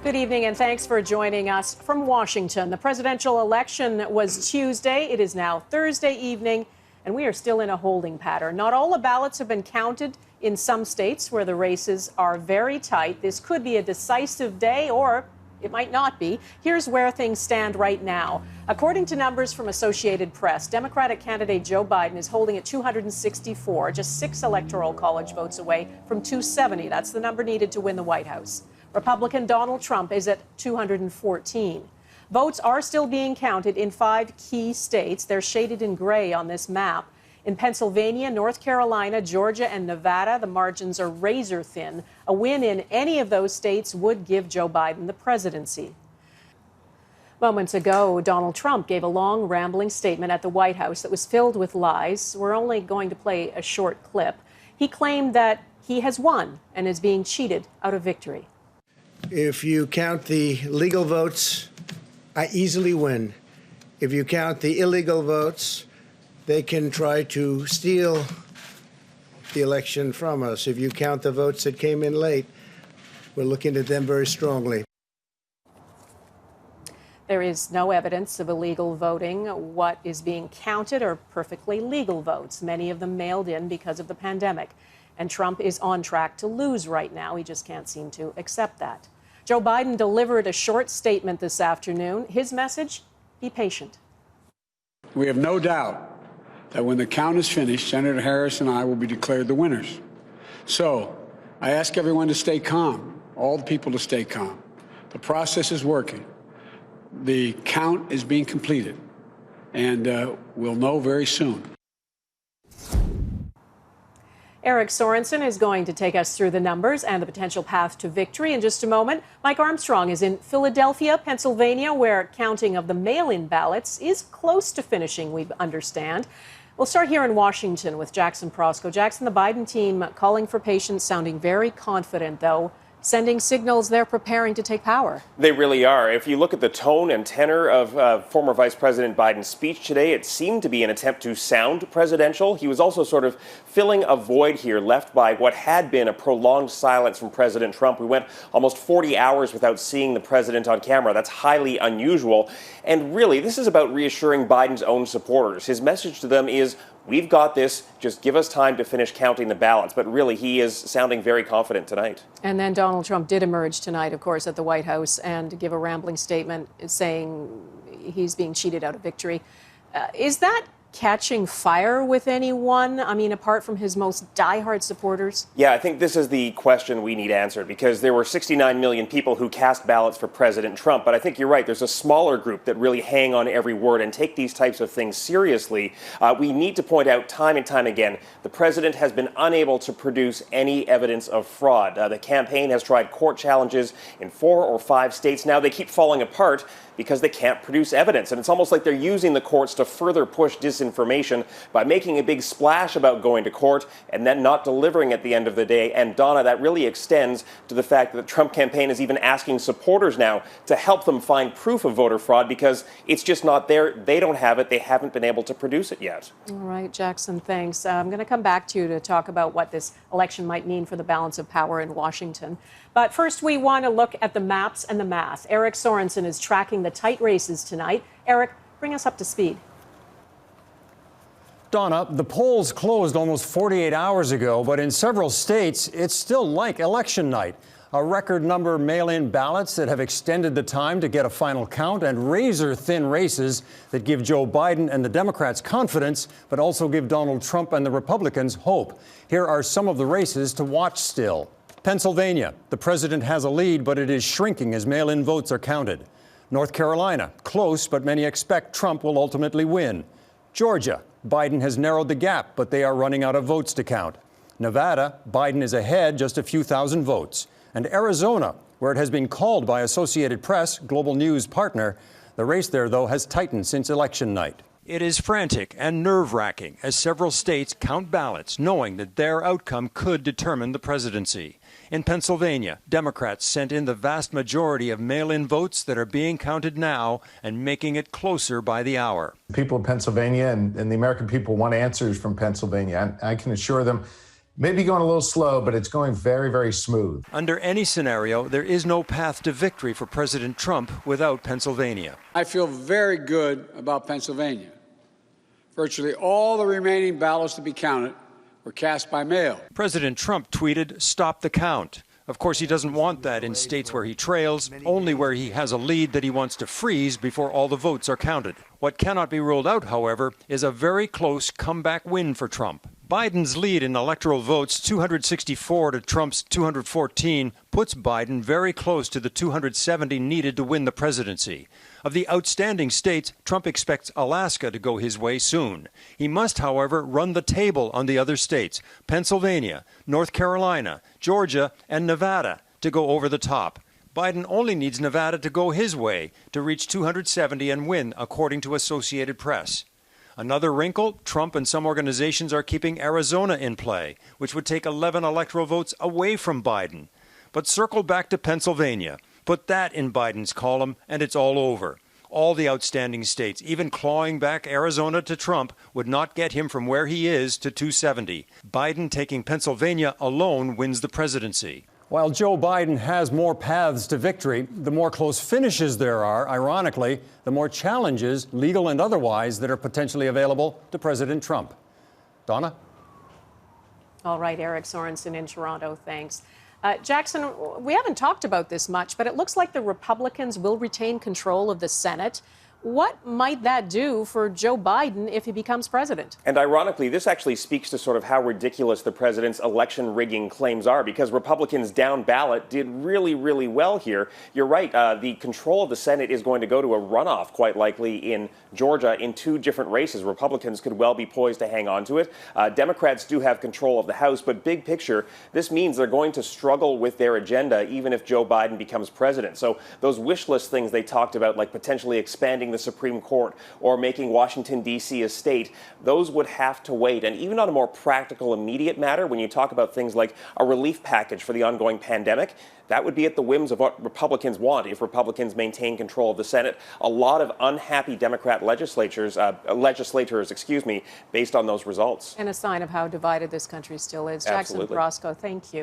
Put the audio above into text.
Good evening and thanks for joining us from Washington. The presidential election was Tuesday. It is now Thursday evening, and we are still in a holding pattern. Not all the ballots have been counted in some states where the races are very tight. This could be a decisive day, or it might not be. Here's where things stand right now. According to numbers from Associated Press, Democratic candidate Joe Biden is holding at 264, just 6 electoral college votes away from 270. That's the number needed to win the White House. Republican Donald Trump is at 214. Votes are still being counted in 5 key states. They're shaded in gray on this map. In Pennsylvania, North Carolina, Georgia, and Nevada, the margins are razor thin. A win in any of those states would give Joe Biden the presidency. Moments ago, Donald Trump gave a long, rambling statement at the White House that was filled with lies. We're only going to play a short clip. He claimed that he has won and is being cheated out of victory. If you count the legal votes, I easily win. If you count the illegal votes, they can try to steal the election from us. If you count the votes that came in late, we're looking at them very strongly. There is no evidence of illegal voting. What is being counted are perfectly legal votes, many of them mailed in because of the pandemic. And Trump is on track to lose right now. He just can't seem to accept that. Joe Biden delivered a short statement this afternoon. His message, be patient. We have no doubt that when the count is finished, Senator Harris and I will be declared the winners. So I ask everyone to stay calm, all the people to stay calm. The process is working. The count is being completed, and we'll know very soon. Eric Sorensen is going to take us through the numbers and the potential path to victory in just a moment. Mike Armstrong is in Philadelphia, Pennsylvania, where counting of the mail-in ballots is close to finishing, we understand. We'll start here in Washington with Jackson Proskow. Jackson, the Biden team calling for patience, sounding very confident, though, sending signals they're preparing to take power. They really are. If you look at the tone and tenor of former Vice President Biden's speech today, it seemed to be an attempt to sound presidential. He was also sort of filling a void here left by what had been a prolonged silence from President Trump. We went almost 40 hours without seeing the president on camera. That's highly unusual. And really, this is about reassuring Biden's own supporters. His message to them is, we've got this, just give us time to finish counting the ballots. But really, he is sounding very confident tonight. And then Donald Trump did emerge tonight, of course, at the White House and give a rambling statement saying he's being cheated out of victory. Is that catching fire with anyone? I mean, apart from his most diehard supporters? Yeah, I think this is the question we need answered, because there were 69 million people who cast ballots for President Trump. But I think you're right. There's a smaller group that really hang on every word and take these types of things seriously. We need to point out time and time again, the president has been unable to produce any evidence of fraud. The campaign has tried court challenges in 4 or 5 states now. They keep falling apart because they can't produce evidence. And it's almost like they're using the courts to further push disinformation by making a big splash about going to court and then not delivering at the end of the day. And Donna, that really extends to the fact that the Trump campaign is even asking supporters now to help them find proof of voter fraud because it's just not there. They don't have it. They haven't been able to produce it yet. All right, Jackson, thanks. I'm going to come back to you to talk about what this election might mean for the balance of power in Washington. But first, we want to look at the maps and the math. Eric Sorensen is tracking the tight races tonight. Eric, bring us up to speed. Donna, the polls closed almost 48 hours ago, but in several states, it's still like election night. A record number of mail-in ballots that have extended the time to get a final count, and razor-thin races that give Joe Biden and the Democrats confidence, but also give Donald Trump and the Republicans hope. Here are some of the races to watch still. Pennsylvania, the president has a lead, but it is shrinking as mail-in votes are counted. North Carolina, close, but many expect Trump will ultimately win. Georgia, Biden has narrowed the gap, but they are running out of votes to count. Nevada, Biden is ahead just a few thousand votes. And Arizona, where it has been called by Associated Press, global news partner, the race there, though, has tightened since election night. It is frantic and nerve-wracking as several states count ballots, knowing that their outcome could determine the presidency. In Pennsylvania, Democrats sent in the vast majority of mail-in votes that are being counted now and making it closer by the hour. People in Pennsylvania and the American people want answers from Pennsylvania. I can assure them Maybe going a little slow, but it's going very, very smooth. Under any scenario, there is no path to victory for President Trump without Pennsylvania. I feel very good about Pennsylvania. Virtually all the remaining ballots to be counted were cast by mail. President Trump tweeted, "Stop the count." Of course, he doesn't want that in states where he trails, only where he has a lead that he wants to freeze before all the votes are counted. What cannot be ruled out, however, is a very close comeback win for Trump. Biden's lead in electoral votes, 264 to Trump's 214, puts Biden very close to the 270 needed to win the presidency. Of the outstanding states, Trump expects Alaska to go his way soon. He must, however, run the table on the other states, Pennsylvania, North Carolina, Georgia, and Nevada, to go over the top. Biden only needs Nevada to go his way to reach 270 and win, according to Associated Press. Another wrinkle, Trump and some organizations are keeping Arizona in play, which would take 11 electoral votes away from Biden. But circle back to Pennsylvania. Put that in Biden's column, and it's all over. All the outstanding states, even clawing back Arizona to Trump, would not get him from where he is to 270. Biden taking Pennsylvania alone wins the presidency. While Joe Biden has more paths to victory, the more close finishes there are, ironically, the more challenges, legal and otherwise, that are potentially available to President Trump. Donna? All right, Eric Sorensen in Toronto, thanks. Jackson, we haven't talked about this much, but it looks like the Republicans will retain control of the Senate. What might that do for Joe Biden if he becomes president? And ironically, this actually speaks to sort of how ridiculous the president's election rigging claims are, because Republicans down ballot did really, really well here. You're right. The control of the Senate is going to go to a runoff, quite likely, in Georgia in two different races. Republicans could well be poised to hang on to it. Democrats do have control of the House, but big picture, this means they're going to struggle with their agenda even if Joe Biden becomes president. So those wish list things they talked about, like potentially expanding the Supreme Court or making Washington, D.C. a state, those would have to wait. And even on a more practical, immediate matter, when you talk about things like a relief package for the ongoing pandemic, that would be at the whims of what Republicans want if Republicans maintain control of the Senate. A lot of unhappy Democrat legislators, based on those results. And a sign of how divided this country still is. Jackson Absolutely. Proskow, thank you.